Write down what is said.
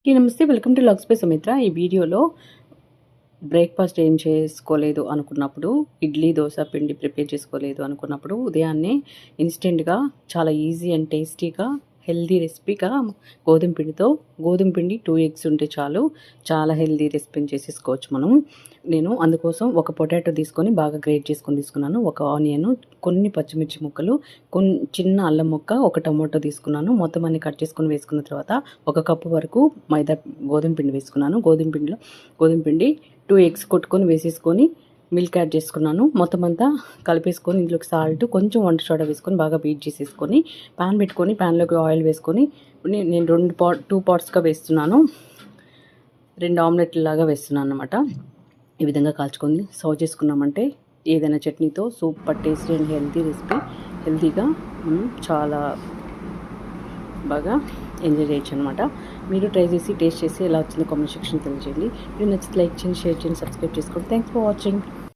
నమస్తే, welcome to logs by Sumitra. ఈ వీడియోలో బ్రేక్‌ఫాస్ట్ ఏం చేసుకోలేదు అనుకున్నప్పుడు, ఇడ్లీ, దోస పిండి ప్రిపేర్ చేసుకోలేదు అనుకున్నప్పుడు, ఉదయాన్నే ఇన్‌స్టెంట్‌గా చాలా ఈజీ అండ్ టేస్టీగా హెల్తీ రెసిపీగా గోధుమ పిండి 2 ఎగ్స్ ఉంటే చాలు. చాలా హెల్తీ రెసిపీని చేసేసుకోవచ్చు మనం. నేను అందుకోసం ఒక పొటాటో తీసుకొని బాగా గ్రేట్ చేసుకొని తీసుకున్నాను. ఒక ఆనియన్, కొన్ని పచ్చిమిర్చి ముక్కలు, చిన్న అల్లం ముక్క, ఒక టమాటో తీసుకున్నాను. మొత్తం అన్ని కట్ చేసుకొని వేసుకున్న తర్వాత 1 కప్పు వరకు గోధుమ పిండి వేసుకున్నాను. గోధుమ పిండి 2 ఎగ్స్ కొట్టుకొని వేసేసుకొని మిల్క్ యాడ్ చేసుకున్నాను. మొత్తం అంతా కలిపేసుకొని ఇందులోకి సాల్ట్, కొంచెం వంట సోడా వేసుకొని బాగా బీట్ చేసేసుకొని ప్యాన్ పెట్టుకొని ప్యాన్లోకి ఆయిల్ వేసుకొని నేను 2 పార్ట్స్గా వేస్తున్నాను. 2 ఆమ్లెట్ లాగా వేస్తున్నాను అన్నమాట. ఈ విధంగా కాల్చుకొని సర్వ్ చేసుకున్నామంటే ఏదైనా చట్నీతో super tasty and healthy recipe. హెల్తీగా చాలా బాగా ఎంజాయ్ చేయొచ్చు అనమాట. మీరు ట్రై చేసి టేస్ట్ చేసి ఎలా వచ్చిందో కామెంట్ సెక్షన్ తెలియజేయండి. మీరు నచ్చితే లైక్ చేయండి, షేర్ చేయండి, సబ్స్క్రైబ్ చేసుకోండి. Thanks for watching.